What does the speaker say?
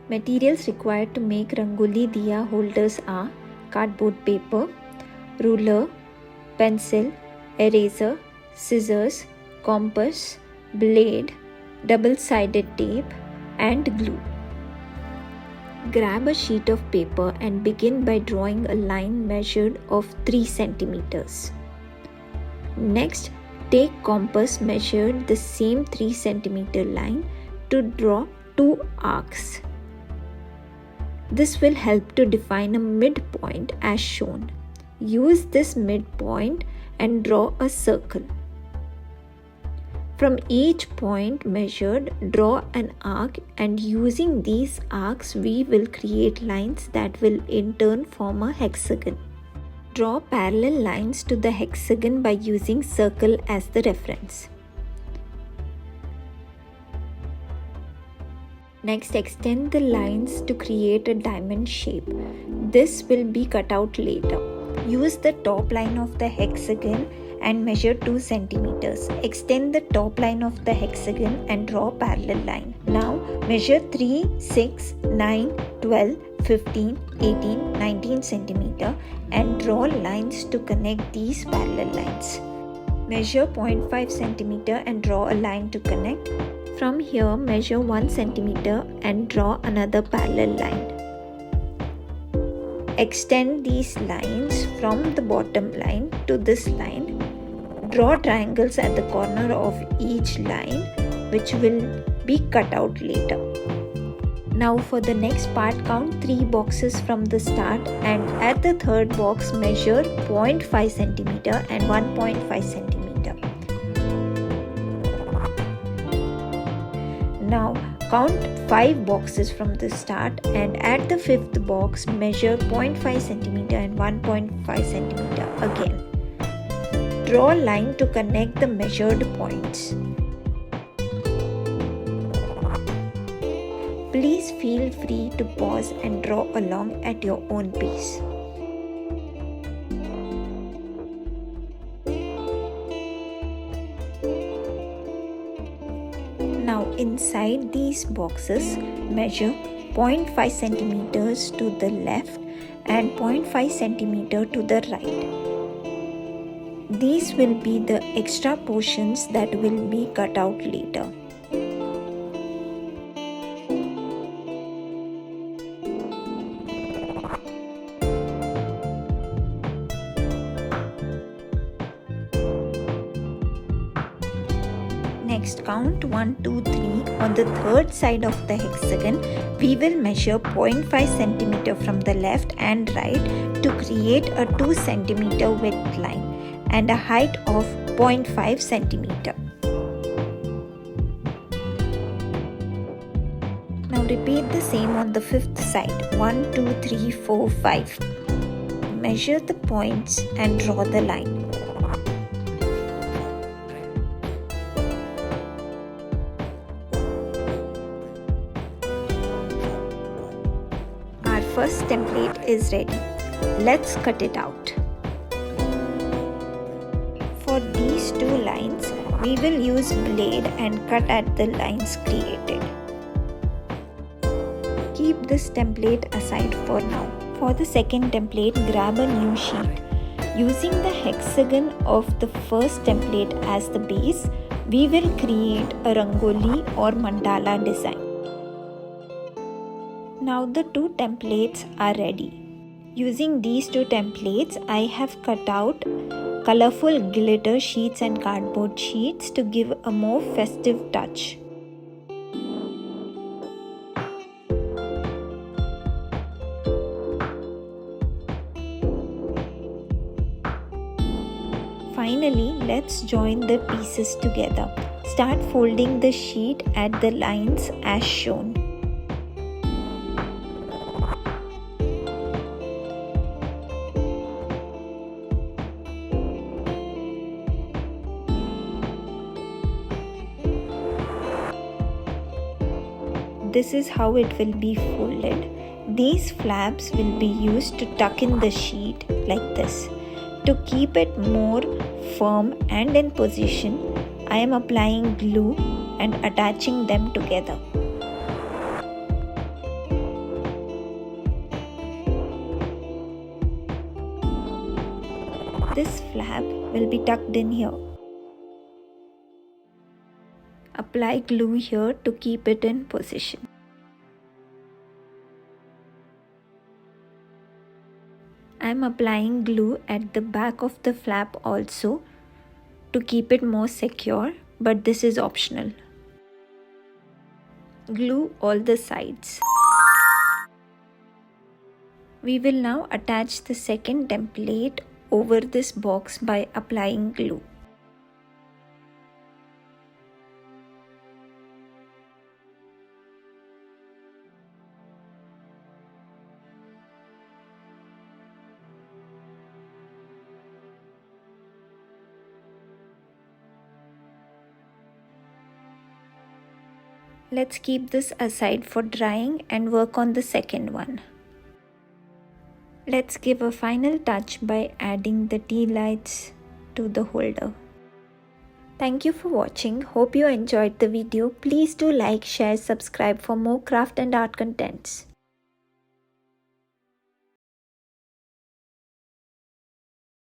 Materials required to make Rangoli Diya Holders are cardboard paper, ruler, pencil, eraser, scissors, compass, blade, double-sided tape, and glue. Grab a sheet of paper and begin by drawing a line measured of 3 centimeters. Next, take compass measured the same 3 centimeter line to draw 2 arcs. This will help to define a midpoint as shown. Use this midpoint and draw a circle. From each point measured, draw an arc, and using these arcs we will create lines that will in turn form a hexagon. Draw parallel lines to the hexagon by using circle as the reference. Next, extend the lines to create a diamond shape. This will be cut out later. Use the top line of the hexagon and measure 2 centimeters. Extend the top line of the hexagon and draw a parallel line. Now measure 3, 6, 9, 12, 15, 18, 19 centimeter and draw lines to connect these parallel lines. Measure 0.5 centimeter and draw a line to connect. From here, measure 1 centimeter and draw another parallel line. Extend these lines from the bottom line to this line. Draw triangles at the corner of each line, which will be cut out later. Now for the next part, count 3 boxes from the start and at the third box measure 0.5 centimeter and 1.5 centimeter. Now count 5 boxes from the start and at the 5th box measure 0.5 centimeter and 1.5 centimeter again. Draw a line to connect the measured points. Please feel free to pause and draw along at your own pace. Now inside these boxes, measure 0.5 centimeters to the left and 0.5 centimeter to the right. These will be the extra portions that will be cut out later. Next, count 1, 2, 3. On the third side of the hexagon, we will measure 0.5 centimeter from the left and right to create a 2 centimeter width line and a height of 0.5 centimeter. Now repeat the same on the 5th side. 1, 2, 3, 4, 5. Measure the points and draw the line. Our first template is ready. Let's cut it out. For these 2 lines, we will use blade and cut at the lines created. Keep this template aside for now. For the second template, grab a new sheet. Using the hexagon of the first template as the base, we will create a Rangoli or Mandala design. Now the 2 templates are ready. Using these 2 templates, I have cut out colorful glitter sheets and cardboard sheets to give a more festive touch. Finally, let's join the pieces together. Start folding the sheet at the lines as shown. This is how it will be folded. These flaps will be used to tuck in the sheet like this. To keep it more firm and in position, I am applying glue and attaching them together. flap will be tucked in here. Apply glue here to keep it in position. I am applying glue at the back of the flap also to keep it more secure, but this is optional. Glue all the sides. We will now attach the second template over this box by applying glue. Let's keep this aside for drying and work on the second one. Let's give a final touch by adding the tea lights to the holder. Thank you for watching. Hope you enjoyed the video. Please do like, share, subscribe for more craft and art contents.